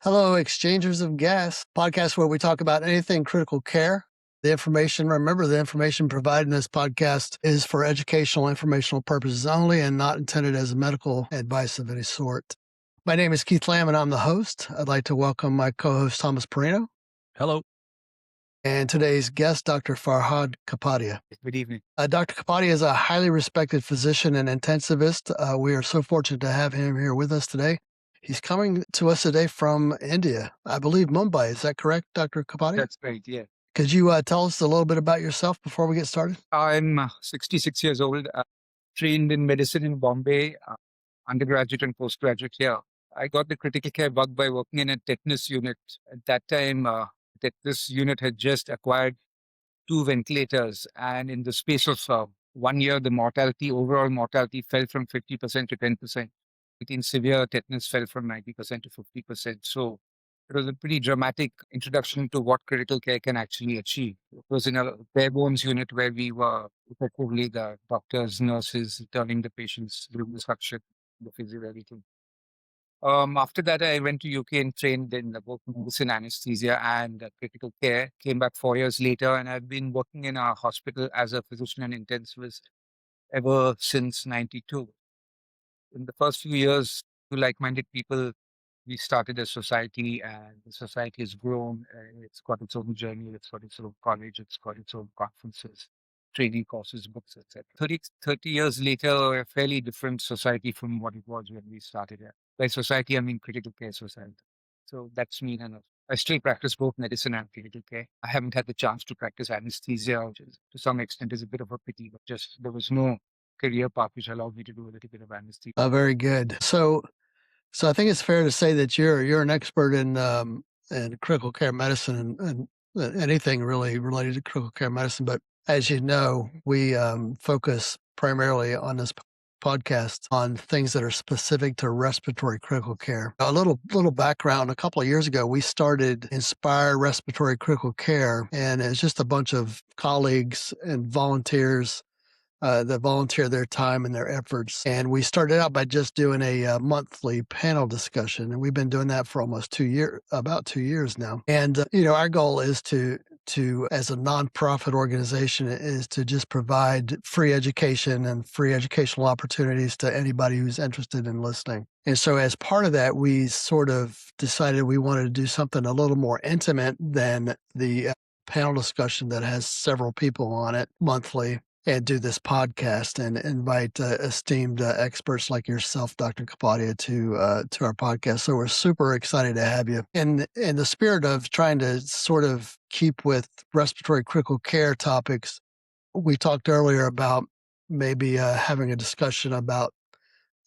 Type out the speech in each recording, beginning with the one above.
Hello, Exchangers of Gas, podcast where we talk about anything critical care. Remember, the information provided in this podcast is for educational, informational purposes only and not intended as medical advice of any sort. My name is Keith Lamb and I'm the host. I'd like to welcome my co-host, Thomas Perino. Hello. And today's guest, Dr. Farhad Kapadia. Good evening. Dr. Kapadia is a highly respected physician and intensivist. We are so fortunate to have him here with us today. He's coming to us today from India, I believe Mumbai. Is that correct, Dr. Kapadia? That's right, yeah. Could you tell us a little bit about yourself before we get started? I'm 66 years old, trained in medicine in Bombay, undergraduate and postgraduate here. I got the critical care bug by working in a tetanus unit. At that time, tetanus unit had just acquired 2 ventilators, and in the space of 1 year, the overall mortality fell from 50% to 10%. In severe tetanus fell from 90% to 50%. So it was a pretty dramatic introduction to what critical care can actually achieve. It was in a bare bones unit where we were effectively the doctors, nurses, turning the patients, doing the suction, the physio, everything. After that, I went to UK and trained in both medicine, anesthesia, and critical care. Came back 4 years later, and I've been working in our hospital as a physician and intensivist ever since '92. In the first few years, to like-minded people, we started a society, and the society has grown. It's got its own journey. It's got its own college. It's got its own conferences, training courses, books, etc. 30 years later, we're a fairly different society from what it was when we started here. By society, I mean critical care society. So that's me. And I still practice both medicine and critical care. I haven't had the chance to practice anesthesia, which is, to some extent is a bit of a pity, but just there was no career path which allowed me to do a little bit of anesthesia. Very good. So I think it's fair to say that you're an expert in critical care medicine and anything really related to critical care medicine. But as you know, we focus primarily on this podcast on things that are specific to respiratory critical care. A little background: a couple of years ago, we started Inspire Respiratory Critical Care, and it's just a bunch of colleagues and volunteers that volunteer their time and their efforts. And we started out by just doing a monthly panel discussion, and we've been doing that for almost about 2 years now. And our goal is to as a nonprofit organization is to just provide free education and free educational opportunities to anybody who's interested in listening. And so as part of that, we sort of decided we wanted to do something a little more intimate than the panel discussion that has several people on it monthly, and do this podcast and invite esteemed experts like yourself, Dr. Kapadia, to our podcast. So we're super excited to have you. In the spirit of trying to sort of keep with respiratory critical care topics, we talked earlier about maybe having a discussion about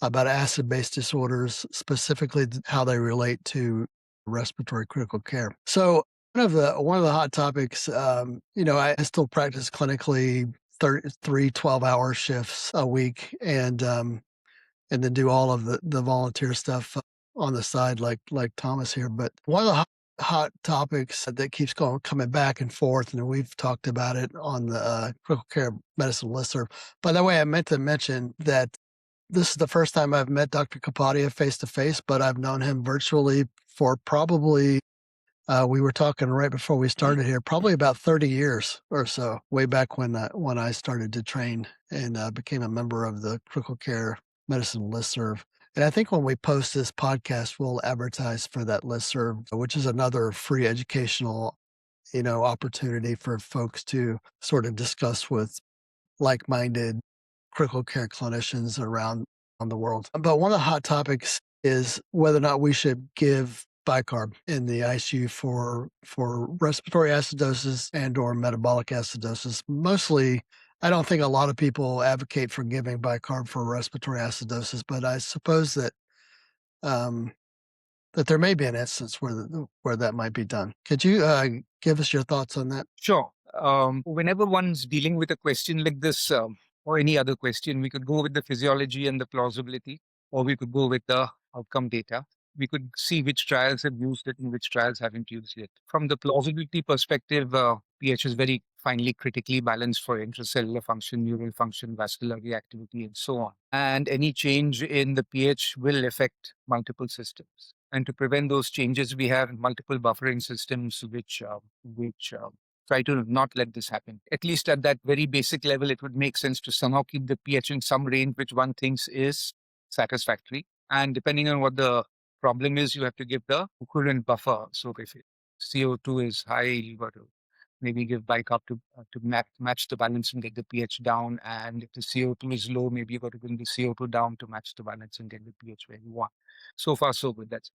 acid-base disorders, specifically how they relate to respiratory critical care. So one of the hot topics, I still practice clinically 3 12-hour shifts a week, and then do all of the volunteer stuff on the side, like Thomas here. But one of the hot topics that keeps coming back and forth, and we've talked about it on the critical care medicine listserv. By the way, I meant to mention that this is the first time I've met Dr. Kapadia face to face, but I've known him virtually for probably, we were talking right before we started here, probably about 30 years or so, way back when I started to train and became a member of the critical care medicine listserv. And I think when we post this podcast, we'll advertise for that listserv, which is another free educational, opportunity for folks to sort of discuss with like-minded critical care clinicians around the world. But one of the hot topics is whether or not we should give bicarb in the ICU for respiratory acidosis and or metabolic acidosis. Mostly, I don't think a lot of people advocate for giving bicarb for respiratory acidosis, but I suppose that that there may be an instance where that might be done. Could you give us your thoughts on that? Sure. Whenever one's dealing with a question like this, or any other question, we could go with the physiology and the plausibility, or we could go with the outcome data. We could see which trials have used it and which trials haven't used it. From the plausibility perspective, pH is very finely critically balanced for intracellular function, neural function, vascular reactivity, and so on. And any change in the pH will affect multiple systems. And to prevent those changes, we have multiple buffering systems which try to not let this happen. At least at that very basic level, it would make sense to somehow keep the pH in some range which one thinks is satisfactory. And depending on what the problem is, you have to give the equivalent buffer. So if CO2 is high, you got to maybe give bicarb to match the balance and get the pH down. And if the CO2 is low, maybe you got to bring the CO2 down to match the balance and get the pH where you want. So far, so good. That's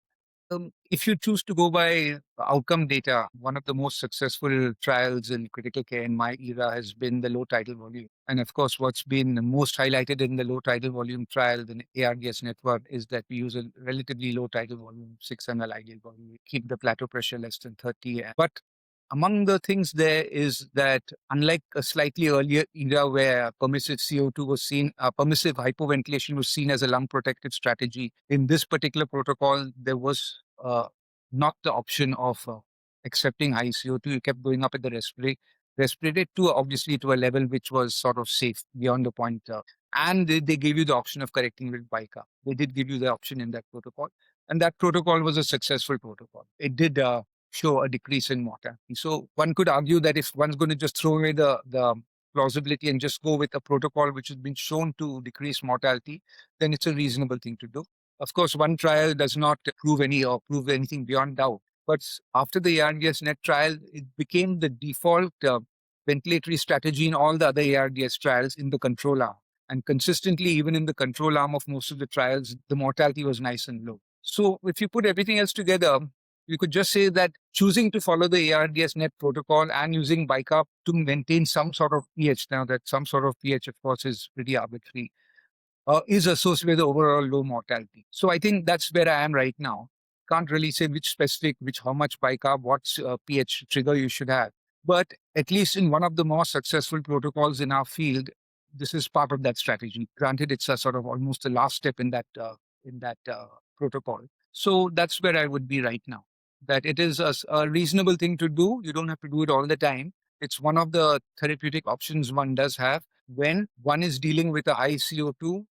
if you choose to go by outcome data, one of the most successful trials in critical care in my era has been the low tidal volume. And of course, what's been most highlighted in the low tidal volume trial, the ARDS network, is that we use a relatively low tidal volume, 6 ml ideal volume. We keep the plateau pressure less than 30. But among the things there is that unlike a slightly earlier era where permissive CO2 was seen, permissive hypoventilation was seen as a lung protective strategy, in this particular protocol, there was not the option of accepting high CO2. You kept going up at the respirator to obviously to a level which was sort of safe beyond the point. And they gave you the option of correcting with bicarb. They did give you the option in that protocol. And that protocol was a successful protocol. It did show a decrease in mortality. So one could argue that if one's going to just throw away the plausibility and just go with a protocol which has been shown to decrease mortality, then it's a reasonable thing to do. Of course, one trial does not prove anything beyond doubt. But after the ARDS net trial, it became the default ventilatory strategy in all the other ARDS trials in the control arm. And consistently, even in the control arm of most of the trials, the mortality was nice and low. So if you put everything else together, you could just say that choosing to follow the ARDS net protocol and using bicarb to maintain some sort of pH, now that some sort of pH, of course, is pretty arbitrary, is associated with overall low mortality. So I think that's where I am right now. Can't really say how much bicarb, what pH trigger you should have. But at least in one of the more successful protocols in our field, this is part of that strategy. Granted, it's a sort of almost the last step in that protocol. So that's where I would be right now. That it is a reasonable thing to do. You don't have to do it all the time. It's one of the therapeutic options one does have when one is dealing with a high CO2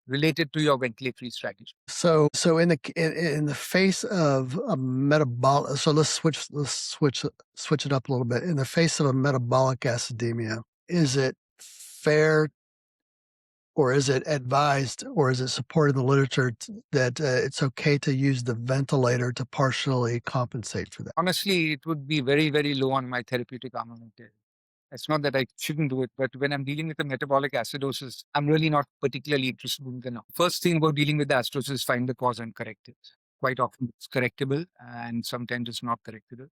related to your ventilatory strategy. So in the face of a metabolic, so let's switch it up a little bit. In the face of a metabolic acidemia, is it fair, or is it advised, or is it supported in the literature that it's okay to use the ventilator to partially compensate for that? Honestly, it would be very, very low on my therapeutic armamentarium. It's not that I shouldn't do it, but when I'm dealing with a metabolic acidosis, I'm really not particularly interested in the first thing about dealing with the acidosis is find the cause and correct it. Quite often it's correctable and sometimes it's not correctable.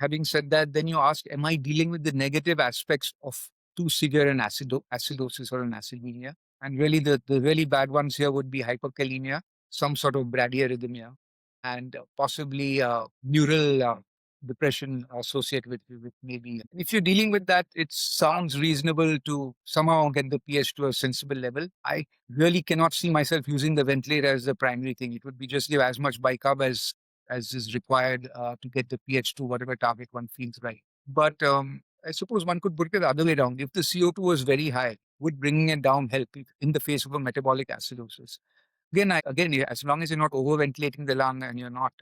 Having said that, then you ask, am I dealing with the negative aspects of too severe an acidosis or an acidemia? And really the really bad ones here would be hyperkalemia, some sort of bradyarrhythmia, and possibly neural depression associated with maybe. If you're dealing with that, it sounds reasonable to somehow get the pH to a sensible level. I really cannot see myself using the ventilator as the primary thing. It would be just give as much bicarb as is required to get the pH to whatever target one feels right. But I suppose one could put it the other way around. If the CO2 was very high, would bringing it down help in the face of a metabolic acidosis? Again, as long as you're not overventilating the lung and you're not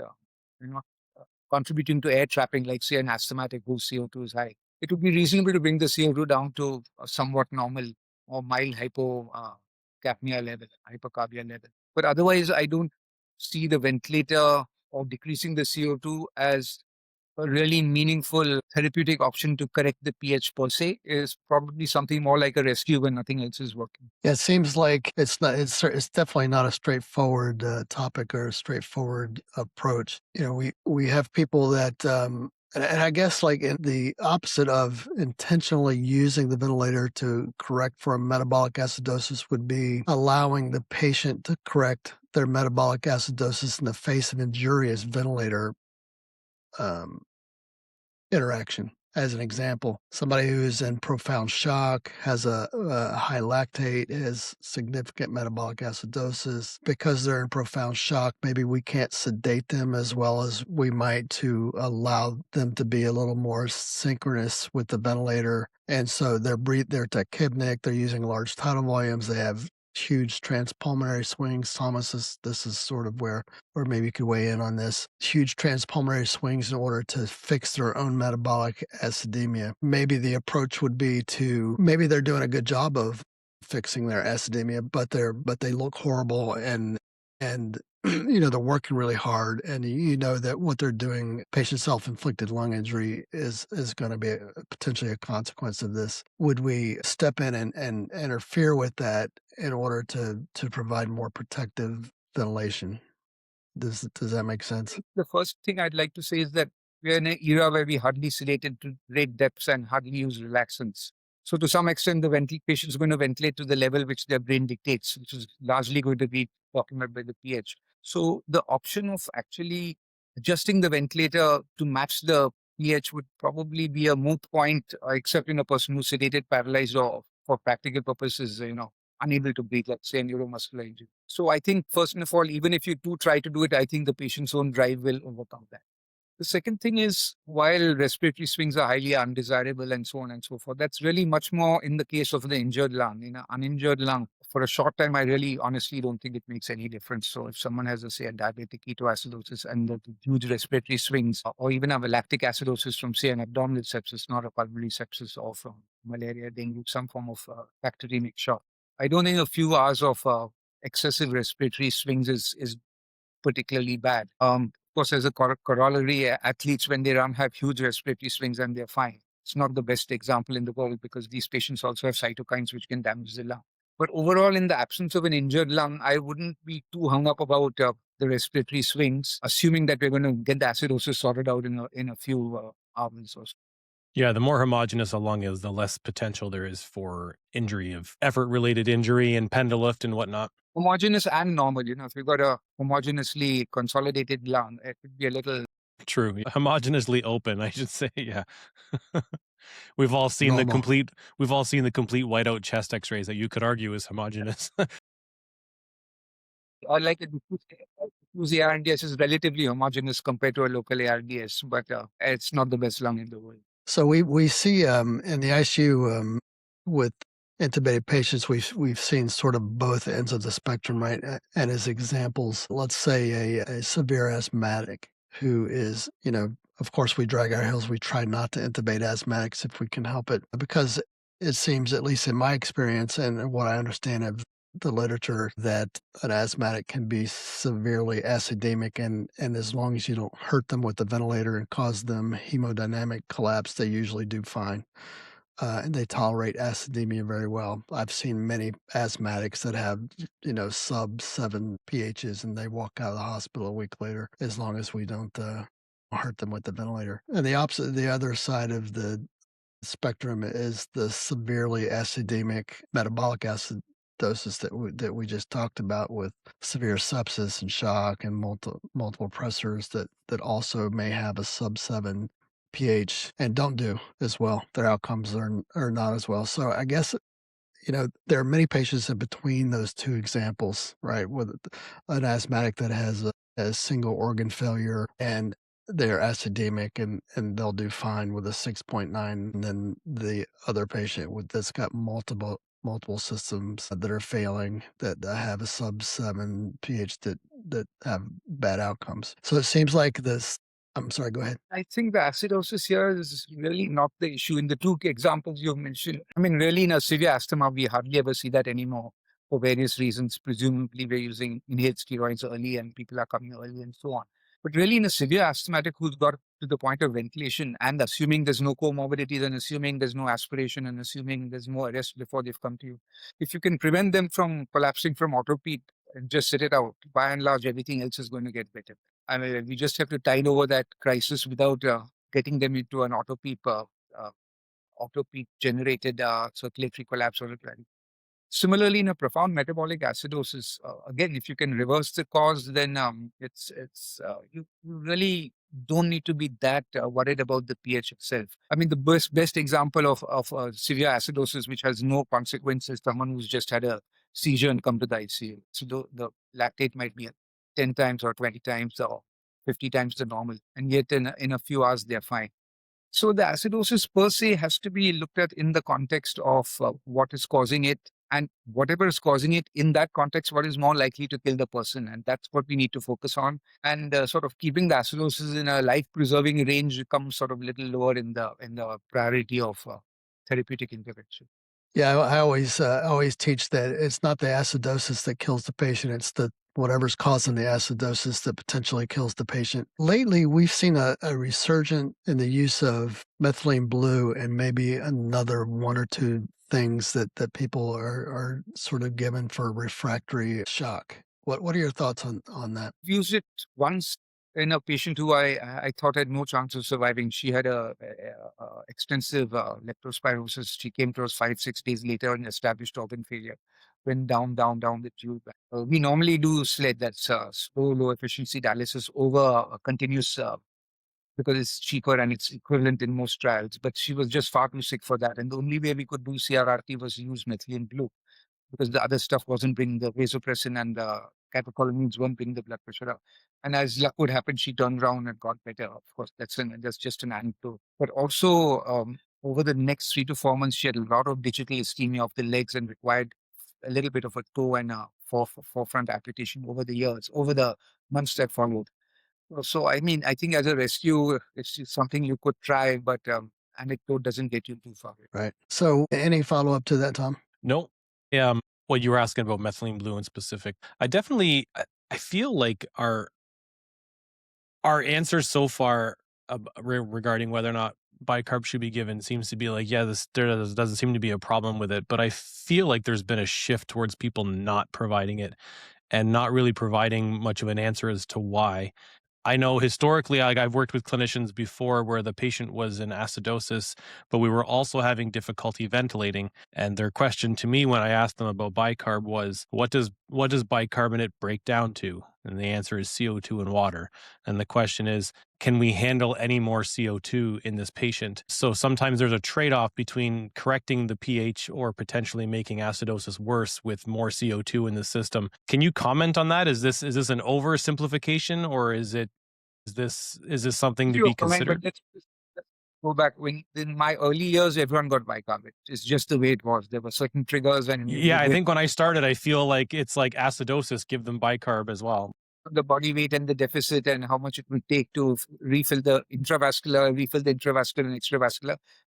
contributing to air trapping, like say an asthmatic whose CO2 is high, it would be reasonable to bring the CO2 down to a somewhat normal or mild hypocapnia level, hypercarbia level. But otherwise, I don't see the ventilator or decreasing the CO2 as a really meaningful therapeutic option to correct the pH per se. Is probably something more like a rescue when nothing else is working. Yeah, it seems like it's not. It's definitely not a straightforward topic or a straightforward approach. We have people that, and I guess like in the opposite of intentionally using the ventilator to correct for a metabolic acidosis would be allowing the patient to correct their metabolic acidosis in the face of injurious ventilator um, interaction. As an example, somebody who's in profound shock, has a high lactate, has significant metabolic acidosis. Because they're in profound shock, maybe we can't sedate them as well as we might to allow them to be a little more synchronous with the ventilator. And so they're tachypnic, they're using large tidal volumes, they have huge transpulmonary swings. Thomas, this is sort of where maybe you could weigh in on this. Huge transpulmonary swings in order to fix their own metabolic acidemia. Maybe the approach would be to maybe they're doing a good job of fixing their acidemia, but they look horrible and they're working really hard, and you know that what they're doing, patient self-inflicted lung injury, is going to be potentially a consequence of this. Would we step in and interfere with that in order to provide more protective ventilation? Does that make sense? The first thing I'd like to say is that we're in an era where we hardly sedated to great depths and hardly use relaxants. So to some extent, the patient is going to ventilate to the level which their brain dictates, which is largely going to be documented by the pH. So the option of actually adjusting the ventilator to match the pH would probably be a moot point, except in a person who's sedated, paralyzed, or for practical purposes, unable to breathe, let's say, neuromuscular injury. So I think, first of all, even if you do try to do it, I think the patient's own drive will overcome that. The second thing is, while respiratory swings are highly undesirable and so on and so forth, that's really much more in the case of the injured lung. In an uninjured lung, for a short time, I really honestly don't think it makes any difference. So if someone has, say, a diabetic ketoacidosis and the huge respiratory swings, or even have a lactic acidosis from, say, an abdominal sepsis, not a pulmonary sepsis, or from malaria, dengue, some form of bacteremic shock, I don't think a few hours of excessive respiratory swings is particularly bad. Of course, as a corollary, athletes, when they run, have huge respiratory swings and they're fine. It's not the best example in the world because these patients also have cytokines which can damage the lung. But overall, in the absence of an injured lung, I wouldn't be too hung up about the respiratory swings, assuming that we're going to get the acidosis sorted out in a few hours or so. Yeah, the more homogeneous a lung is, the less potential there is for injury of effort-related injury and pendilift and whatnot. Homogeneous and normal, if you've got a homogeneously consolidated lung, it could be a little True. Homogeneously open, I should say, yeah. Normal. We've all seen the complete whiteout chest X-rays that you could argue is homogeneous. or like a diffuse ARDS is relatively homogeneous compared to a local ARDS, but it's not the best lung in the world. So we see in the ICU with intubated patients, we've seen sort of both ends of the spectrum, right? And as examples, let's say a severe asthmatic who is, of course, we drag our heels. We try not to intubate asthmatics if we can help it, because it seems, at least in my experience and what I understand of the literature, that an asthmatic can be severely acidemic, and as long as you don't hurt them with the ventilator and cause them hemodynamic collapse, they usually do fine. And they tolerate acidemia very well. I've seen many asthmatics that have, sub 7 pHs, and they walk out of the hospital a week later, as long as we don't hurt them with the ventilator. And the other side of the spectrum is the severely acidemic metabolic acidosis that we just talked about, with severe sepsis and shock and multiple pressors that also may have a sub 7 pH and don't do as well. Their outcomes are not as well. So I guess, there are many patients in between those two examples, right? With an asthmatic that has a single organ failure and they're acidemic, and they'll do fine with a 6.9. And then the other patient that's got multiple systems that are failing, that have a sub 7 pH, that have bad outcomes. So it seems like this. I'm sorry, go ahead. I think the acidosis here is really not the issue in the two examples you've mentioned. I mean, really, in a severe asthma, we hardly ever see that anymore for various reasons. Presumably, we're using inhaled steroids early and people are coming early and so on. But really, in a severe asthmatic who's got to the point of ventilation, and assuming there's no comorbidities, and assuming there's no aspiration, and assuming there's no arrest before they've come to you, if you can prevent them from collapsing from autopete and just sit it out, by and large, everything else is going to get better. I mean, we just have to tide over that crisis without getting them into an autopeak generated circulatory collapse or a clotting. Similarly, in a profound metabolic acidosis, again, if you can reverse the cause, then you really don't need to be that worried about the pH itself. I mean, the best example of severe acidosis, which has no consequences, someone who's just had a seizure and come to the ICU. So the lactate might be 10 times or 20 times or 50 times the normal, and yet in a few hours they're fine. So the acidosis per se has to be looked at in the context of what is causing it and whatever is causing it in that context, what is more likely to kill the person. And that's what we need to focus on. And sort of keeping the acidosis in a life-preserving range becomes sort of a little lower in the priority of therapeutic intervention. Yeah, I always teach that it's not the acidosis that kills the patient; it's the whatever's causing the acidosis that potentially kills the patient. Lately, we've seen a resurgent in the use of methylene blue and maybe another one or two things that people are sort of given for refractory shock. What are your thoughts on that? Used it once in a patient who I thought had no chance of surviving. She had a extensive leptospirosis. She came to us 5-6 days later and established organ failure. Went down the tube. We normally do SLED, that's slow, low efficiency dialysis over a continuous because it's cheaper and it's equivalent in most trials. But she was just far too sick for that. And the only way we could do CRRT was use methylene blue, because the other stuff wasn't bringing the vasopressin and the catecholamines weren't bringing the blood pressure up. And as luck would happen, she turned around and got better. Of course, that's just an anecdote. But also, over the next 3 to 4 months, she had a lot of digital ischemia of the legs and required a little bit of a toe and a forefront amputation over the months that followed. So, I mean, I think as a rescue, it's something you could try, but anecdote doesn't get you too far. Right. So, any follow up to that, Tom? No. Well, you were asking about methylene blue in specific. I feel like our answers so far regarding whether or not bicarb should be given seems to be like, yeah, there doesn't seem to be a problem with it. But I feel like there's been a shift towards people not providing it and not really providing much of an answer as to why. I know historically, like I've worked with clinicians before where the patient was in acidosis, but we were also having difficulty ventilating. And their question to me when I asked them about bicarb was, what does bicarbonate break down to? And the answer is CO2 and water. And the question is, can we handle any more CO2 in this patient? So sometimes there's a trade-off between correcting the pH or potentially making acidosis worse with more CO2 in the system. Can you comment on that? Is this an oversimplification, or is this something to be considered? But let's go back. When in my early years, everyone got bicarbonate. It's just the way it was. There were certain triggers, and Yeah, I think when I started, I feel like it's like acidosis, give them bicarb as well. The body weight and the deficit and how much it would take to refill the and extravascular,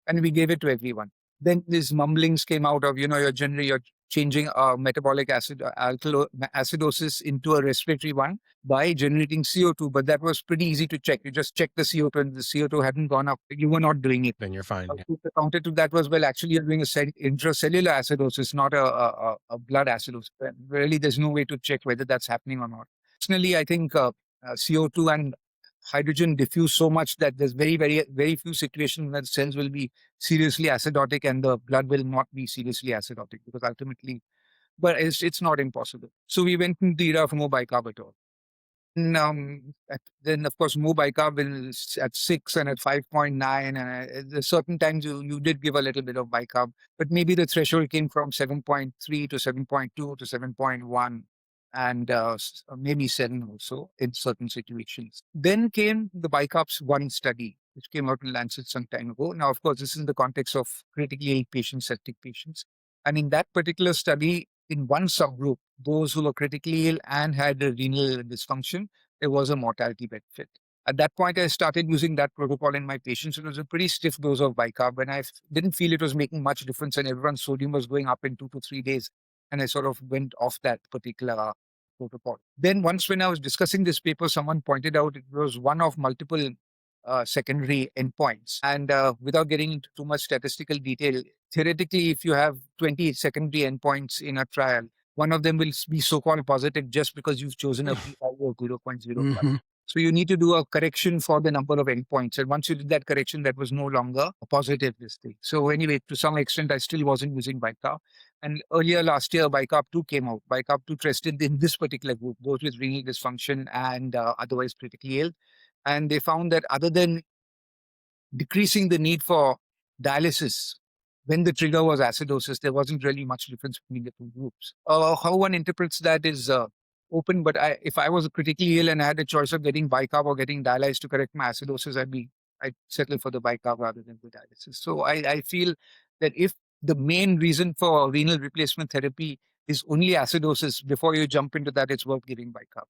and we gave it to everyone. Then these mumblings came out of, you're changing metabolic acidosis into a respiratory one by generating CO2, but that was pretty easy to check. You just check the CO2 and the CO2 hadn't gone up. You were not doing it. Then you're fine. Yeah. The counter to that was, well, actually you're doing intracellular acidosis, not a blood acidosis. Really, there's no way to check whether that's happening or not. Personally, I think CO2 and hydrogen diffuse so much that there's very, very, very few situations where cells will be seriously acidotic and the blood will not be seriously acidotic, because ultimately, but it's not impossible. So we went into the era of more bicarb. Then, of course, more bicarb is at 6 and at 5.9. And at certain times, you did give a little bit of bicarb, but maybe the threshold came from 7.3 to 7.2 to 7.1. And maybe 7 also in certain situations. Then came the bicarb 1 study, which came out in Lancet some time ago. Now, of course, this is in the context of critically ill patients, septic patients. And in that particular study, in one subgroup, those who were critically ill and had a renal dysfunction, there was a mortality benefit. At that point, I started using that protocol in my patients. It was a pretty stiff dose of bicarb, and I didn't feel it was making much difference, and everyone's sodium was going up in 2 to 3 days. And I sort of went off that particular protocol. Then once when I was discussing this paper, someone pointed out it was one of multiple secondary endpoints. And without getting into too much statistical detail, theoretically, if you have 20 secondary endpoints in a trial, one of them will be so-called positive just because you've chosen a p-value of 0.05. Mm-hmm. So you need to do a correction for the number of endpoints. And once you did that correction, that was no longer a positive this thing. So anyway, to some extent, I still wasn't using bicarb. And earlier last year, bicarb 2 came out. Bicarb 2 tested in this particular group, those with renal dysfunction and otherwise critically ill. And they found that other than decreasing the need for dialysis, when the trigger was acidosis, there wasn't really much difference between the two groups. How one interprets that is open, but if I was critically ill and I had a choice of getting bicarb or getting dialyzed to correct my acidosis, I'd settle for the bicarb rather than the dialysis. So I feel that if the main reason for renal replacement therapy is only acidosis. Before you jump into that, it's worth giving bicarb.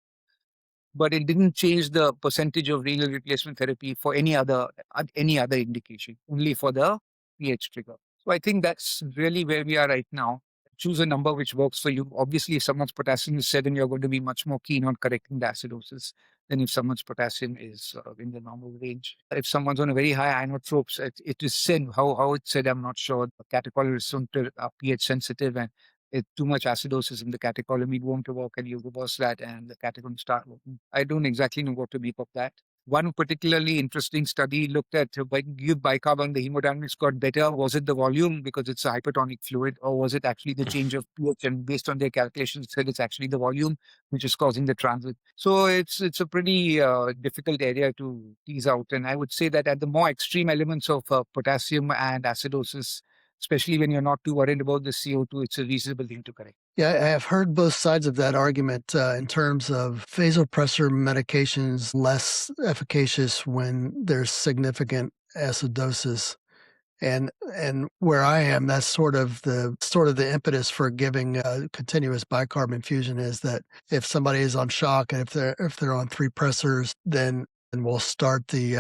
But it didn't change the percentage of renal replacement therapy for any other indication, only for the pH trigger. So I think that's really where we are right now. Choose a number which works for you. Obviously, if someone's potassium is 7, you're going to be much more keen on correcting the acidosis than if someone's potassium is in the normal range. If someone's on a very high inotropes, it is said, how it's said, I'm not sure. The catechol are pH sensitive, and if too much acidosis in the catecholamine won't work, and you reverse that and the catechol start working. I don't exactly know what to make of that. One particularly interesting study looked at when you give bicarb and the hemodynamics got better. Was it the volume because it's a hypertonic fluid, or was it actually the change of pH? And based on their calculations, said it's actually the volume which is causing the transit. So it's a pretty difficult area to tease out. And I would say that at the more extreme elements of potassium and acidosis, especially when you're not too worried about the CO2, it's a reasonable thing to correct. Yeah, I have heard both sides of that argument in terms of vasopressor medications less efficacious when there's significant acidosis. And where I am, that's sort of the impetus for giving continuous bicarb infusion is that if somebody is on shock and if they're on 3 pressors, then we'll start the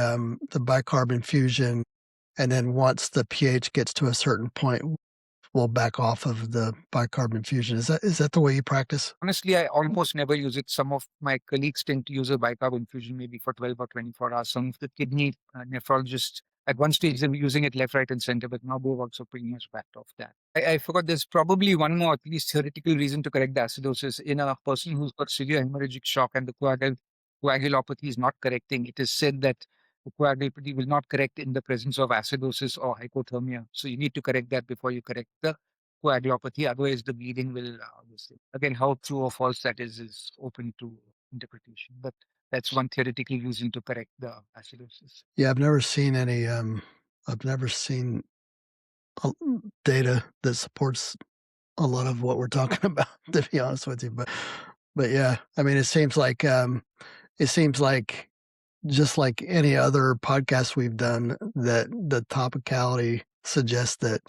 bicarb infusion, and then once the pH gets to a certain point, we'll back off of the bicarb infusion. Is that the way you practice? Honestly, I almost never use it. Some of my colleagues tend to use a bicarb infusion maybe for 12 or 24 hours. Some of the kidney nephrologists, at one stage, they were using it left, right, and center, but now they've also pretty much backed off that. I forgot there's probably one more, at least theoretical reason to correct the acidosis. In a person who's got severe hemorrhagic shock and the coagulopathy is not correcting, it is said that the coagulopathy will not correct in the presence of acidosis or hypothermia. So you need to correct that before you correct the coagulopathy. Otherwise, the bleeding will obviously. Again, how true or false that is open to interpretation. But that's one theoretical reason to correct the acidosis. Yeah, I've never seen any. I've never seen data that supports a lot of what we're talking about. To be honest with you, but yeah, I mean, it seems like just like any other podcast we've done, that the topicality suggests that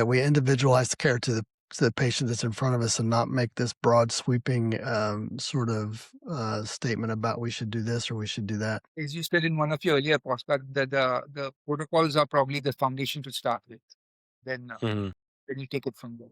we individualize the care to the patient that's in front of us and not make this broad sweeping sort of statement about we should do this or we should do that. As you said in one of your earlier podcasts, that the protocols are probably the foundation to start with. Then then you take it from there.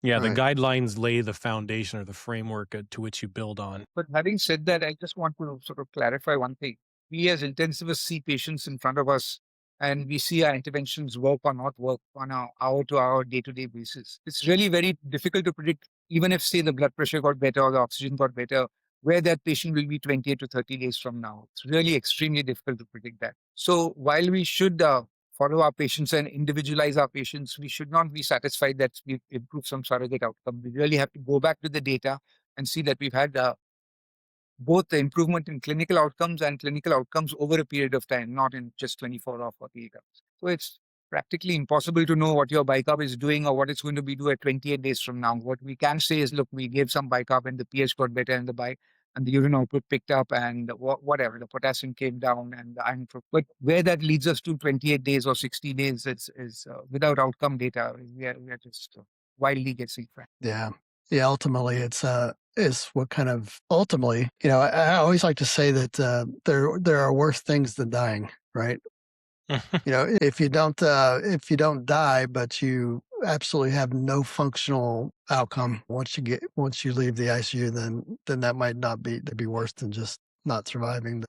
Yeah, the Right. guidelines lay the foundation or the framework to which you build on. But having said that, I just want to sort of clarify one thing. We as intensivists see patients in front of us and we see our interventions work or not work on an hour-to-hour, day-to-day basis. It's really very difficult to predict, even if, say, the blood pressure got better or the oxygen got better, where that patient will be 28 to 30 days from now. It's really extremely difficult to predict that. So while we should follow our patients and individualize our patients, we should not be satisfied that we've improved some surrogate outcome. We really have to go back to the data and see that we've had both the improvement in clinical outcomes and clinical outcomes over a period of time, not in just 24 or 48 hours. So it's practically impossible to know what your bicarb is doing or what it's going to be doing at 28 days from now. What we can say is, look, we gave some bicarb and the pH got better and the urine output picked up and whatever, the potassium came down and the iron. But where that leads us to 28 days or 60 days is without outcome data. We are just wildly guessing. Yeah. Yeah. Ultimately, it's what kind of ultimately, I always like to say that there are worse things than dying, right? If you don't die, but you absolutely have no functional outcome once you leave the ICU, then that might not be worse than just not surviving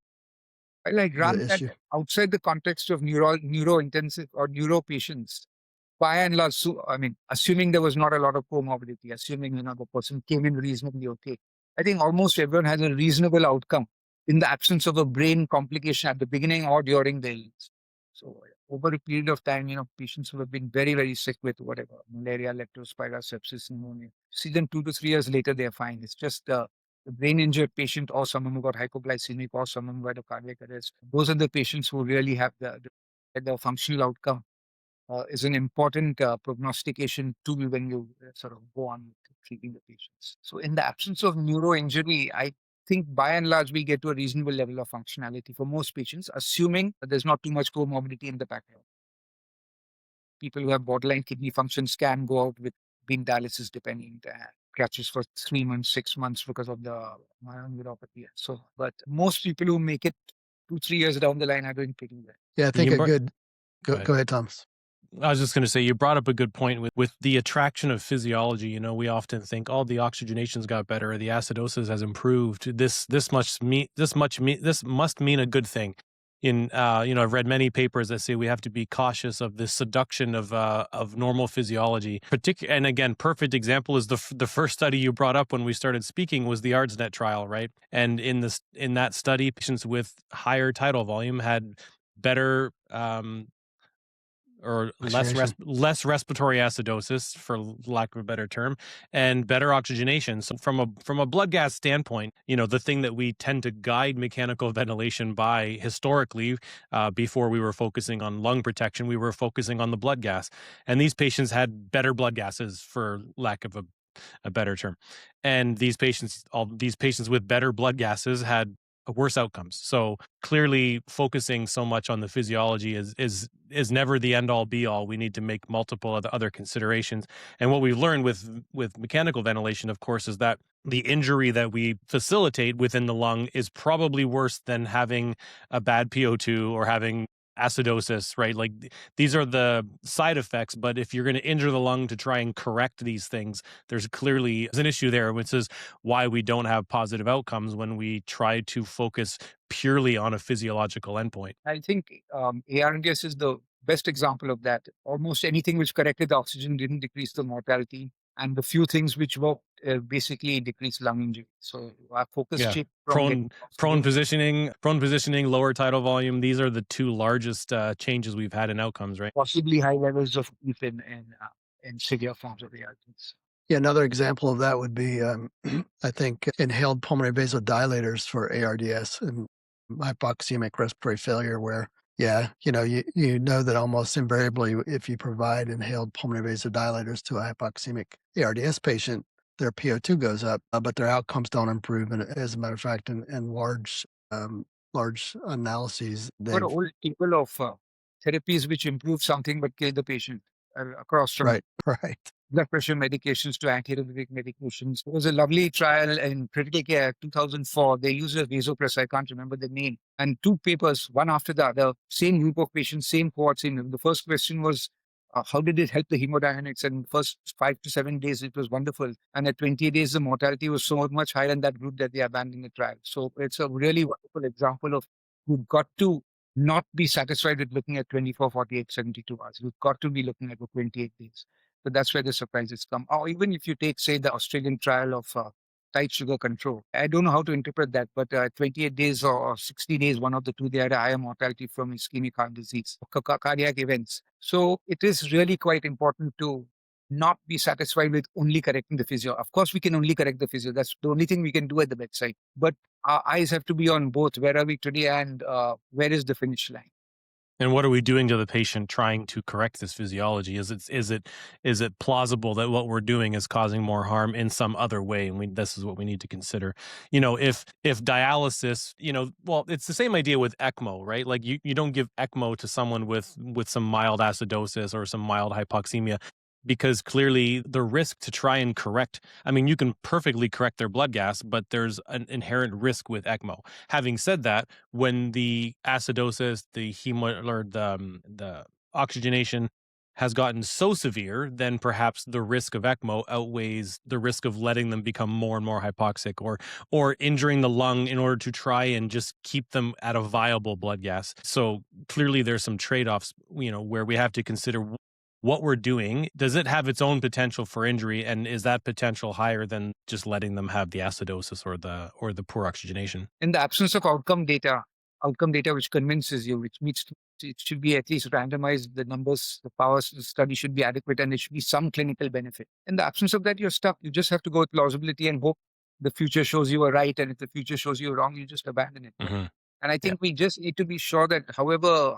I like the run that issue. outside the context of neuro intensive or neuro patients. By and large, I mean, assuming there was not a lot of comorbidity, assuming the person came in reasonably okay, I think almost everyone has a reasonable outcome in the absence of a brain complication at the beginning or during the illness. So over a period of time, patients who have been very, very sick with whatever, malaria, leptospira, sepsis, pneumonia, see them 2 to 3 years later, they're fine. It's just the brain injured patient or someone who got hypoglycemic or someone who had a cardiac arrest. Those are the patients who really have the functional outcome is an important prognostication tool when you sort of go on treating the patients. So in the absence of neuro injury, I think by and large we get to a reasonable level of functionality for most patients, assuming that there's not too much comorbidity in the background. people who have borderline kidney functions can go out with being dialysis dependent and crutches for 3 months, 6 months because of the myeloneuropathy. So, but most people who make it 2, 3 years down the line are doing pretty well. Yeah, I think You a brought, good go go ahead. ahead, Thomas. I was just going to say, you brought up a good point with the attraction of physiology. You know, we often think, oh, the oxygenation's got better, or the acidosis has improved. This must mean a good thing. I've read many papers that say we have to be cautious of this seduction of normal physiology. And again, perfect example is the first study you brought up when we started speaking was the ARDSNet trial, right? And in that study, patients with higher tidal volume had better or Oxygenation. less respiratory acidosis, for lack of a better term, and better oxygenation. So from a blood gas standpoint, the thing that we tend to guide mechanical ventilation by historically, before we were focusing on lung protection, we were focusing on the blood gas, and these patients had better blood gases, for lack of a better term. And all these patients with better blood gases had worse outcomes. So clearly focusing so much on the physiology is never the end all be all. We need to make multiple other considerations. And what we learned with mechanical ventilation, of course, is that the injury that we facilitate within the lung is probably worse than having a bad PO2 or having acidosis, right? Like these are the side effects, but if you're going to injure the lung to try and correct these things, there's clearly an issue there, which is why we don't have positive outcomes when we try to focus purely on a physiological endpoint. I think ARDS is the best example of that. Almost anything which corrected the oxygen didn't decrease the mortality, and the few things which worked basically decreased lung injury. So our focus Yeah. shift from getting Prone oxygen, positioning, lower tidal volume. These are the two largest changes we've had in outcomes, right? possibly high levels of EPIN and severe forms of ARDS. Yeah, another example of that would be, I think, inhaled pulmonary vasodilators for ARDS and hypoxemic respiratory failure, where, you know that almost invariably, if you provide inhaled pulmonary vasodilators to a hypoxemic ARDS patient, their PO2 goes up, but their outcomes don't improve. And as a matter of fact, in large analyses, For they've all people of therapies which improve something but kill the patient across from right, right. blood pressure medications to antiarrhythmic medications. There was a lovely trial in critical care 2004. They used a vasopressor, I can't remember the name, and two papers, one after the other, same group of patients, same cohort, same. The first question was, how did it help the hemodynamics? And first 5 to 7 days, it was wonderful. And at 20 days, the mortality was so much higher in that group that they abandoned the trial. So it's a really wonderful example of you've got to not be satisfied with looking at 24, 48, 72 hours. You've got to be looking at the 28 days. So that's where the surprises come. Or even if you take, say, the Australian trial of tight sugar control. I don't know how to interpret that, but 28 days or 60 days, one of the two, they had a higher mortality from ischemic heart disease, cardiac events. So it is really quite important to not be satisfied with only correcting the physio. Of course, we can only correct the physio. That's the only thing we can do at the bedside. But our eyes have to be on both. Where are we today and where is the finish line? And what are we doing to the patient trying to correct this physiology? Is it plausible that what we're doing is causing more harm in some other way? And this is what we need to consider. If dialysis, well, it's the same idea with ECMO, right? Like you don't give ECMO to someone with some mild acidosis or some mild hypoxemia, because clearly the risk to try and correct, I mean, you can perfectly correct their blood gas, but there's an inherent risk with ECMO. Having said that, when the acidosis, the the oxygenation has gotten so severe, then perhaps the risk of ECMO outweighs the risk of letting them become more and more hypoxic, or injuring the lung in order to try and just keep them at a viable blood gas. So clearly there's some trade-offs, where we have to consider what we're doing. Does it have its own potential for injury, and is that potential higher than just letting them have the acidosis or the poor oxygenation? In the absence of outcome data which convinces you, which means it should be at least randomized, the numbers, the powers, the study should be adequate, and there should be some clinical benefit. In the absence of that, you're stuck. You just have to go with plausibility and hope the future shows you are right, and if the future shows you wrong, you just abandon it. Mm-hmm. And I think we just need to be sure that however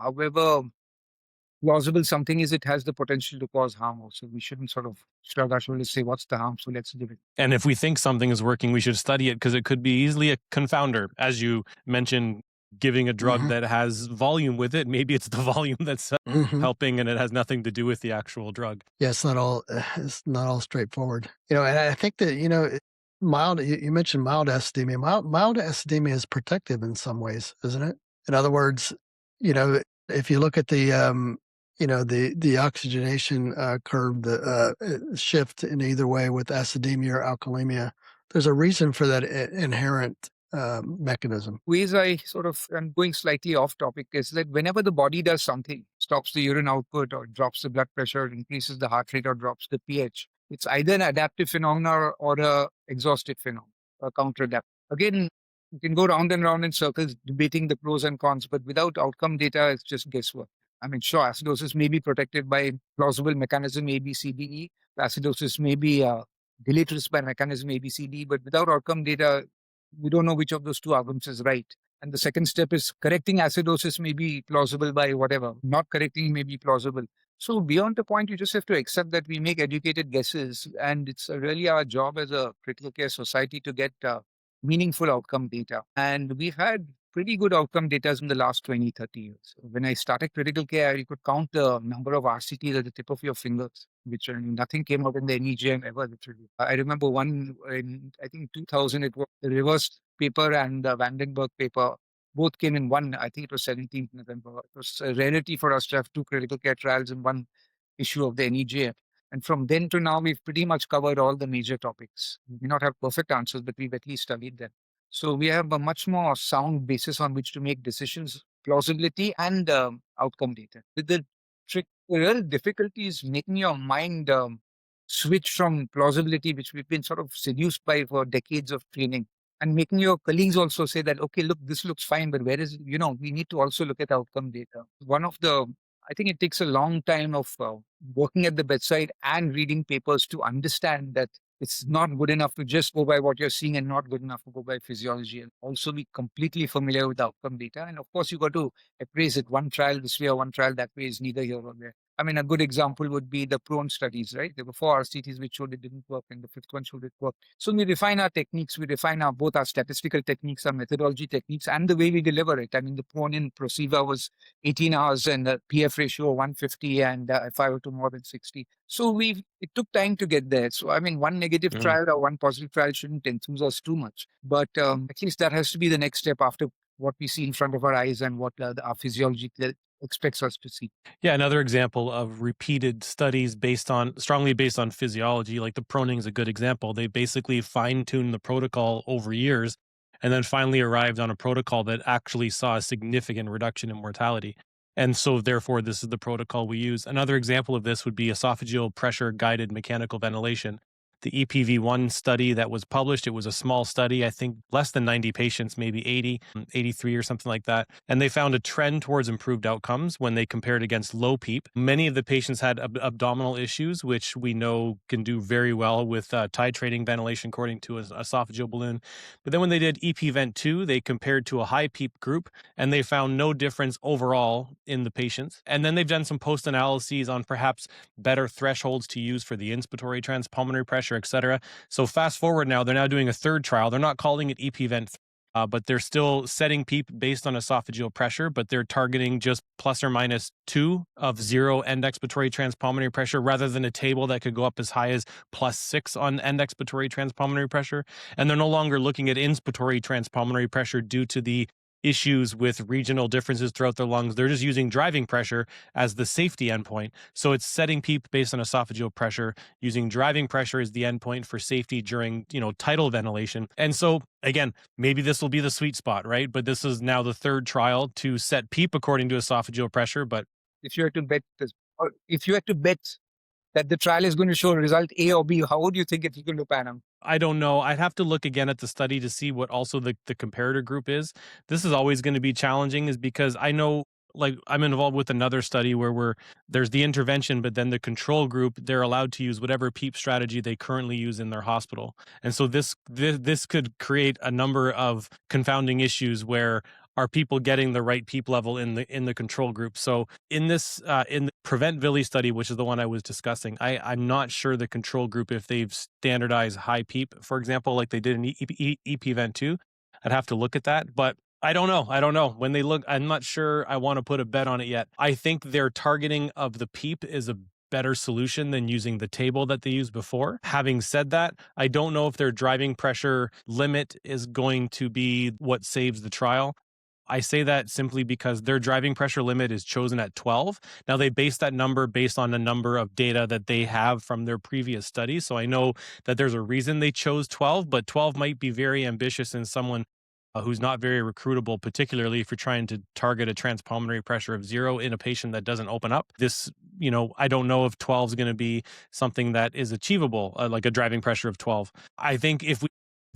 plausible something is, it has the potential to cause harm also. We shouldn't sort of shrug our shoulders, say, what's the harm? So let's do it. And if we think something is working, we should study it, because it could be easily a confounder. As you mentioned, giving a drug Mhm. that has volume with it. Maybe it's the volume that's Mhm. helping and it has nothing to do with the actual drug. Yeah, it's not all straightforward. And I think that, mild you mentioned mild acidemia. Mild acidemia is protective in some ways, isn't it? In other words, if you look at the oxygenation curve, the shift in either way with acidemia or alkalemia, there's a reason for that inherent mechanism. Ways I sort of am going slightly off topic is that whenever the body does something, stops the urine output or drops the blood pressure, increases the heart rate or drops the pH, it's either an adaptive phenomenon or a exhaustive phenomenon, a counter adapt. Again, you can go round and round in circles debating the pros and cons, but without outcome data, it's just guesswork. I mean, sure, acidosis may be protected by plausible mechanism A, B, C, D, E. Acidosis may be deleterious by mechanism A, B, C, D, but without outcome data, we don't know which of those two arguments is right. And the second step is correcting acidosis may be plausible by whatever, not correcting may be plausible. So beyond the point, you just have to accept that we make educated guesses, and it's really our job as a critical care society to get meaningful outcome data. And we've had pretty good outcome data in the last 20, 30 years. When I started critical care, you could count the number of RCTs at the tip of your fingers, which nothing came out in the NEJM ever, literally. I remember one in, I think, 2000, it was the reverse paper and the Vandenberg paper. Both came in one, I think it was 17th November. It was a rarity for us to have two critical care trials in one issue of the NEJM. And from then to now, we've pretty much covered all the major topics. We may not have perfect answers, but we've at least studied them. So we have a much more sound basis on which to make decisions, plausibility and outcome data. The trick, the real difficulty is making your mind switch from plausibility, which we've been sort of seduced by for decades of training, and making your colleagues also say that, okay, look, this looks fine, but where is, we need to also look at outcome data. I think it takes a long time of working at the bedside and reading papers to understand that it's not good enough to just go by what you're seeing and not good enough to go by physiology, and also be completely familiar with outcome data. And of course, you got to appraise it. One trial this way or one trial that way is neither here nor there. I mean, a good example would be the prone studies, right? There were 4 RCTs which showed it didn't work, and the fifth one showed it worked. So we refine our techniques, we refine both our statistical techniques, our methodology techniques, and the way we deliver it. I mean, the prone in Prosiva was 18 hours and a PF ratio of 150 and if I were to more than 60. So it took time to get there. So, I mean, one negative trial or one positive trial shouldn't enthuse us too much. But at least that has to be the next step after what we see in front of our eyes and what our physiology expects us to see. Yeah, another example of repeated studies strongly based on physiology, like the proning is a good example. They basically fine-tuned the protocol over years and then finally arrived on a protocol that actually saw a significant reduction in mortality. And so therefore, this is the protocol we use. Another example of this would be esophageal pressure guided mechanical ventilation. The EPV1 study that was published, it was a small study, I think less than 90 patients, maybe 80, 83 or something like that. And they found a trend towards improved outcomes when they compared against low PEEP. Many of the patients had abdominal issues, which we know can do very well with titrating ventilation according to an esophageal balloon. But then when they did EPVent2, they compared to a high PEEP group and they found no difference overall in the patients. And then they've done some post-analyses on perhaps better thresholds to use for the inspiratory transpulmonary pressure, et cetera. So fast forward now, they're now doing a third trial. They're not calling it EPVent, but they're still setting PEEP based on esophageal pressure, but they're targeting just plus or minus 2 of 0 end expiratory transpulmonary pressure rather than a table that could go up as high as plus 6 on end expiratory transpulmonary pressure. And they're no longer looking at inspiratory transpulmonary pressure due to the issues with regional differences throughout their lungs. They're just using driving pressure as the safety endpoint. So it's setting PEEP based on esophageal pressure, using driving pressure as the endpoint for safety during, tidal ventilation. And so again, maybe this will be the sweet spot, right? But this is now the third trial to set PEEP according to esophageal pressure. But if you had to bet this, or if you had to bet that the trial is going to show result A or B, how would you think it's going to pan out? I don't know. I'd have to look again at the study to see what also the comparator group is. This is always going to be challenging is because I know, like, I'm involved with another study where there's the intervention, but then the control group, they're allowed to use whatever PEEP strategy they currently use in their hospital. And so this could create a number of confounding issues where are people getting the right PEEP level in the control group? So in the Prevent-Vili study, which is the one I was discussing, I'm not sure the control group, if they've standardized high PEEP, for example, like they did in EPVent2. I'd have to look at that. But I don't know. I don't know. When they look, I'm not sure I want to put a bet on it yet. I think their targeting of the PEEP is a better solution than using the table that they used before. Having said that, I don't know if their driving pressure limit is going to be what saves the trial. I say that simply because their driving pressure limit is chosen at 12. Now, they base that number based on a number of data that they have from their previous studies. So I know that there's a reason they chose 12, but 12 might be very ambitious in someone who's not very recruitable, particularly if you're trying to target a transpulmonary pressure of 0 in a patient that doesn't open up. This, I don't know if 12 is going to be something that is achievable, like a driving pressure of 12. I think if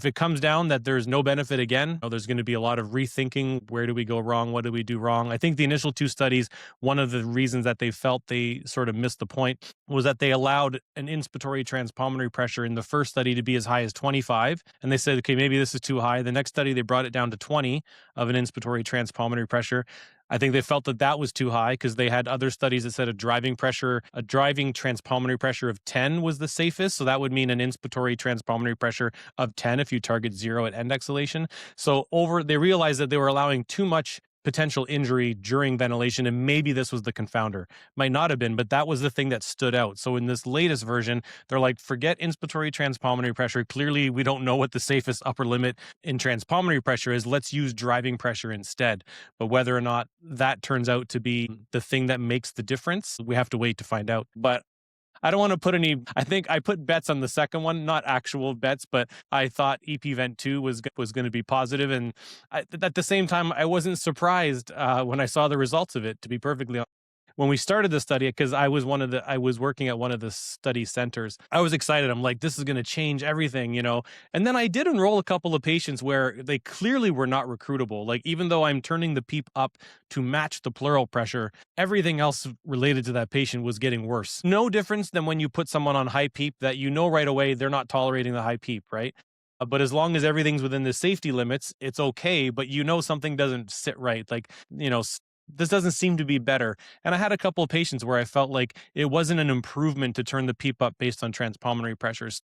it comes down that there's no benefit again, there's going to be a lot of rethinking. Where do we go wrong? What did we do wrong? I think the initial 2 studies, one of the reasons that they felt they sort of missed the point was that they allowed an inspiratory transpulmonary pressure in the first study to be as high as 25. And they said, okay, maybe this is too high. The next study, they brought it down to 20 of an inspiratory transpulmonary pressure. I think they felt that that was too high because they had other studies that said a driving transpulmonary pressure of 10 was the safest. So that would mean an inspiratory transpulmonary pressure of 10 if you target 0 at end exhalation. So they realized that they were allowing too much potential injury during ventilation, and maybe this was the confounder. Might not have been, but that was the thing that stood out. So in this latest version, they're like, forget inspiratory transpulmonary pressure. Clearly, we don't know what the safest upper limit in transpulmonary pressure is. Let's use driving pressure instead. But whether or not that turns out to be the thing that makes the difference, we have to wait to find out. But I don't want to put I think I put bets on the second one, not actual bets, but I thought EP-Vent 2 was going to be positive. And at the same time, I wasn't surprised when I saw the results of it, to be perfectly honest. When we started the study, because I was working at one of the study centers, I was excited. I'm like, this is going to change everything, And then I did enroll a couple of patients where they clearly were not recruitable. Like, even though I'm turning the PEEP up to match the pleural pressure, everything else related to that patient was getting worse. No difference than when you put someone on high PEEP that you know right away they're not tolerating the high PEEP, right? But as long as everything's within the safety limits, it's okay. But something doesn't sit right. Like, this doesn't seem to be better. And I had a couple of patients where I felt like it wasn't an improvement to turn the PEEP up based on transpulmonary pressures.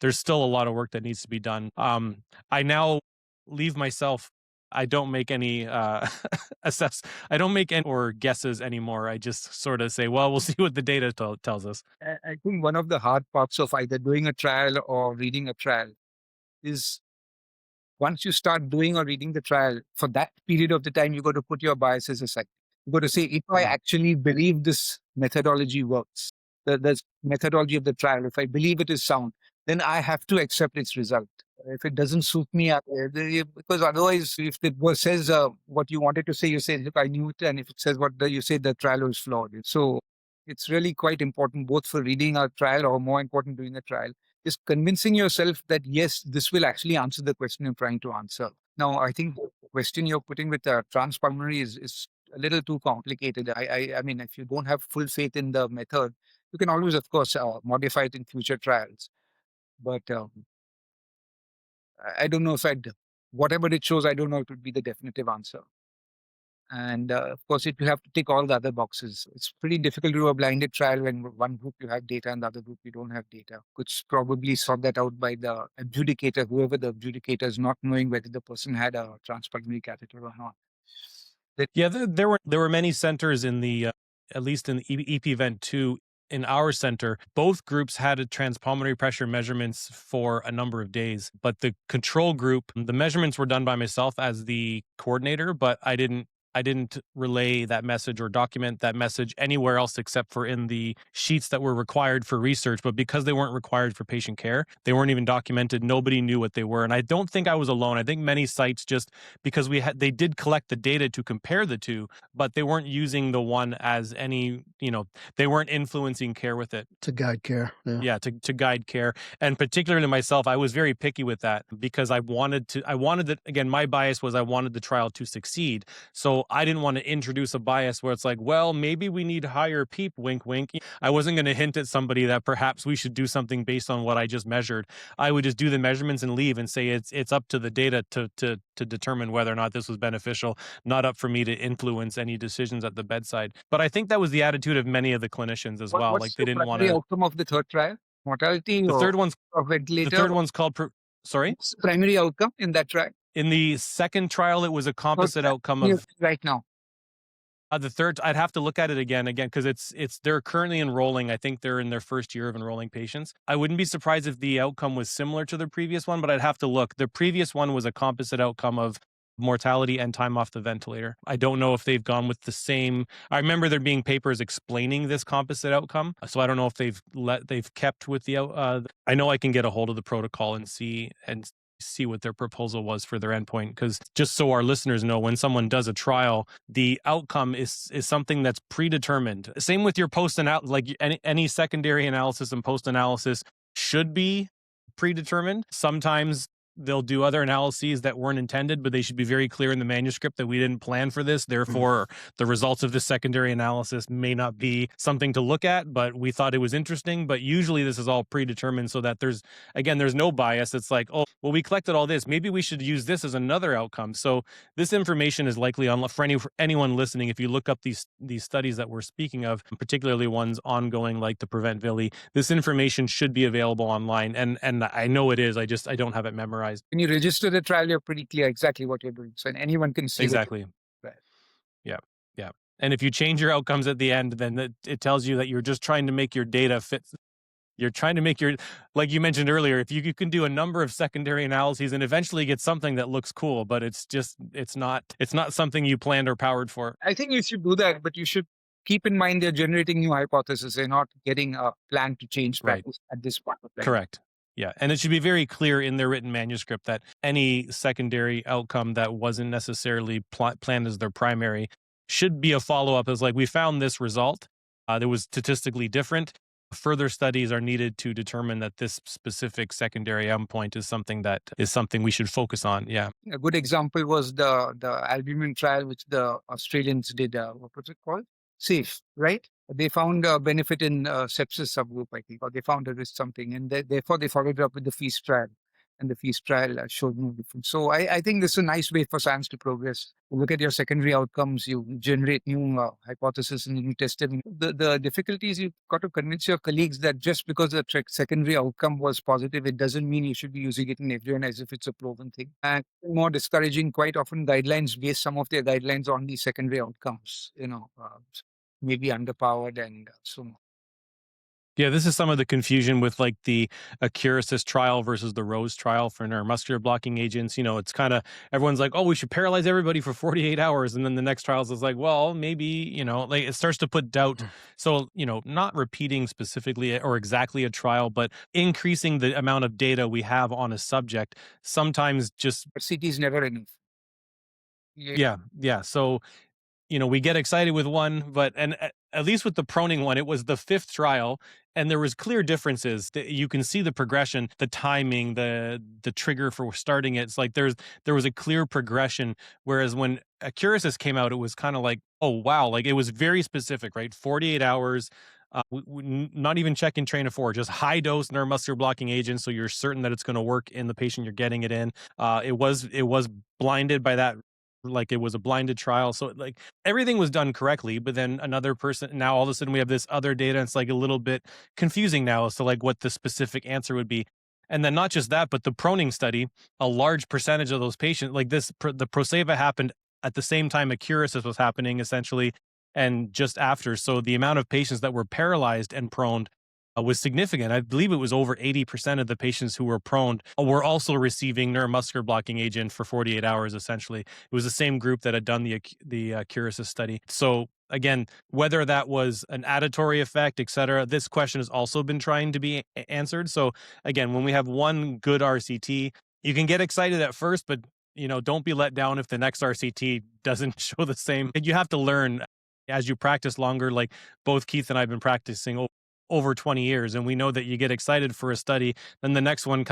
There's still a lot of work that needs to be done. I now leave myself. I don't make any I don't make any or guesses anymore. I just sort of say, well, we'll see what the data tells us. I think one of the hard parts of either doing a trial or reading a trial is once you start doing or reading the trial, for that period of the time, you got to put your biases aside. You got to say, if I actually believe this methodology works, the methodology of the trial, if I believe it is sound, then I have to accept its result. If it doesn't suit me, because otherwise, if it says what you wanted to say, you say, look, I knew it. And if it says you say the trial was flawed. So it's really quite important, both for reading a trial or more important, doing a trial, is convincing yourself that, yes, this will actually answer the question you're trying to answer. Now, I think the question you're putting with transpulmonary is a little too complicated. I mean, if you don't have full faith in the method, you can always, of course, modify it in future trials. But I don't know if whatever it shows, I don't know if it would be the definitive answer. And of course, it will have to tick all the other boxes. It's pretty difficult to do a blinded trial when one group you have data and the other group you don't have data. Could probably sort that out by the adjudicator, whoever the adjudicator is, not knowing whether the person had a transpulmonary catheter or not. Yeah, there were many centers in the at least in the EP-Vent 2. In our center, both groups had transpulmonary pressure measurements for a number of days, but the control group, the measurements were done by myself as the coordinator, but I didn't relay that message or document that message anywhere else except for in the sheets that were required for research. But because they weren't required for patient care, they weren't even documented. Nobody knew what they were. And I don't think I was alone. I think many sites, just because they did collect the data to compare the two, but they weren't using the one as any, they weren't influencing care with it. To guide care. Yeah, to guide care. And particularly myself, I was very picky with that because I wanted that, again, my bias was I wanted the trial to succeed. So I didn't want to introduce a bias where it's like, well, maybe we need higher PEEP, wink, wink. I wasn't going to hint at somebody that perhaps we should do something based on what I just measured. I would just do the measurements and leave and say it's up to the data to determine whether or not this was beneficial, not up for me to influence any decisions at the bedside. But I think that was the attitude of many of the clinicians as well. Like, they didn't want to. What's the outcome of the third trial? Mortality? The third one's or ventilator? The third one's called. Sorry? What's the primary outcome in that trial? In the second trial, it was a composite outcome of right now. the third. I'd have to look at it again, because they're currently enrolling. I think they're in their first year of enrolling patients. I wouldn't be surprised if the outcome was similar to the previous one, but I'd have to look. The previous one was a composite outcome of mortality and time off the ventilator. I don't know if they've gone with the same. I remember there being papers explaining this composite outcome, so I don't know if they've kept with the. I know I can get a hold of the protocol and see what their proposal was for their endpoint, because just so our listeners know, when someone does a trial, the outcome is something that's predetermined. Same with your post-analysis, like any secondary analysis and post-analysis should be predetermined. Sometimes they'll do other analyses that weren't intended, but they should be very clear in the manuscript that we didn't plan for this. Therefore, the results of this secondary analysis may not be something to look at, but we thought it was interesting. But usually this is all predetermined so that there's no bias. It's like, oh, well, we collected all this. Maybe we should use this as another outcome. So this information is likely on for anyone listening. If you look up these studies that we're speaking of, particularly ones ongoing like the Prevent Villi, this information should be available online. And I know it is. I don't have it memorized. When you register the trial, you're pretty clear exactly what you're doing. So anyone can see. Exactly. Right. Yeah. Yeah. And if you change your outcomes at the end, then it tells you that you're just trying to make your data fit. You're trying to make like you mentioned earlier, if you can do a number of secondary analyses and eventually get something that looks cool, but it's not something you planned or powered for. I think you should do that, but you should keep in mind they're generating new hypotheses. They're not getting a plan to change practice at this point. Correct. Yeah. And it should be very clear in their written manuscript that any secondary outcome that wasn't necessarily planned as their primary should be a follow-up as like, we found this result that was statistically different. Further studies are needed to determine that this specific secondary endpoint is something we should focus on. Yeah. A good example was the albumin trial, which the Australians did. What was it called? SAFE, right? They found a benefit in sepsis subgroup, I think, or they found a risk something, and therefore they followed it up with the FEAST trial, and the FEAST trial showed no difference. So I think this is a nice way for science to progress. You look at your secondary outcomes, you generate new hypotheses, and you test them. The difficulty is you've got to convince your colleagues that just because the secondary outcome was positive, it doesn't mean you should be using it in everyone as if it's a proven thing. And more discouraging, quite often guidelines base some of their guidelines on these secondary outcomes, maybe underpowered and so on. Yeah, this is some of the confusion with like the Acidosis trial versus the Rose trial for neuromuscular blocking agents. It's kind of, everyone's like, oh, we should paralyze everybody for 48 hours. And then the next trials is like, well, maybe, like it starts to put doubt. So, not repeating specifically or exactly a trial, but increasing the amount of data we have on a subject, sometimes just. CT is never enough. Yeah. So, we get excited with one, but at least with the proning one, it was the fifth trial, and there was clear differences. You can see the progression, the timing, the trigger for starting it. It's like there was a clear progression. Whereas when Acidosis came out, it was kind of like, oh wow, like it was very specific, right? 48 hours. Not even checking train of 4, just high dose neuromuscular blocking agent, so you're certain that it's going to work in the patient you're getting it in. It was blinded by that. Like it was a blinded trial. So like everything was done correctly, but then another person, now all of a sudden we have this other data. And it's like a little bit confusing now as to like what the specific answer would be. And then not just that, but the proning study, a large percentage of those patients, like the Proseva happened at the same time Acidosis was happening essentially, and just after. So the amount of patients that were paralyzed and proned was significant. I believe it was over 80% of the patients who were prone were also receiving neuromuscular blocking agent for 48 hours, essentially. It was the same group that had done the Acidosis study. So again, whether that was an additory effect, et cetera, this question has also been trying to be answered. So again, when we have one good RCT, you can get excited at first, but don't be let down if the next RCT doesn't show the same. You have to learn as you practice longer. Like both Keith and I have been practicing over 20 years, and we know that you get excited for a study, then the next one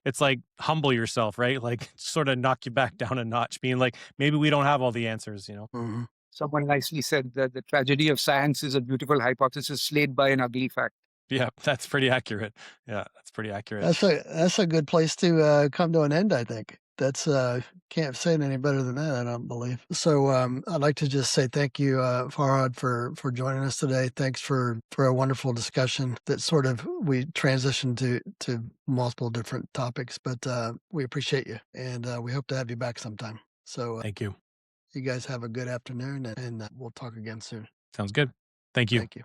it's like humble yourself, right? Like sort of knock you back down a notch, being like, maybe we don't have all the answers, Mm-hmm. Someone nicely said that the tragedy of science is a beautiful hypothesis slayed by an ugly fact. Yeah, that's pretty accurate. Yeah, that's pretty accurate. That's a good place to come to an end, I think. That's can't say it any better than that, I don't believe. So I'd like to just say thank you, Farhad, for joining us today. Thanks for a wonderful discussion that sort of we transitioned to multiple different topics, but we appreciate you and we hope to have you back sometime. So Thank you. you guys have a good afternoon and we'll talk again soon. Sounds good. Thank you. Thank you.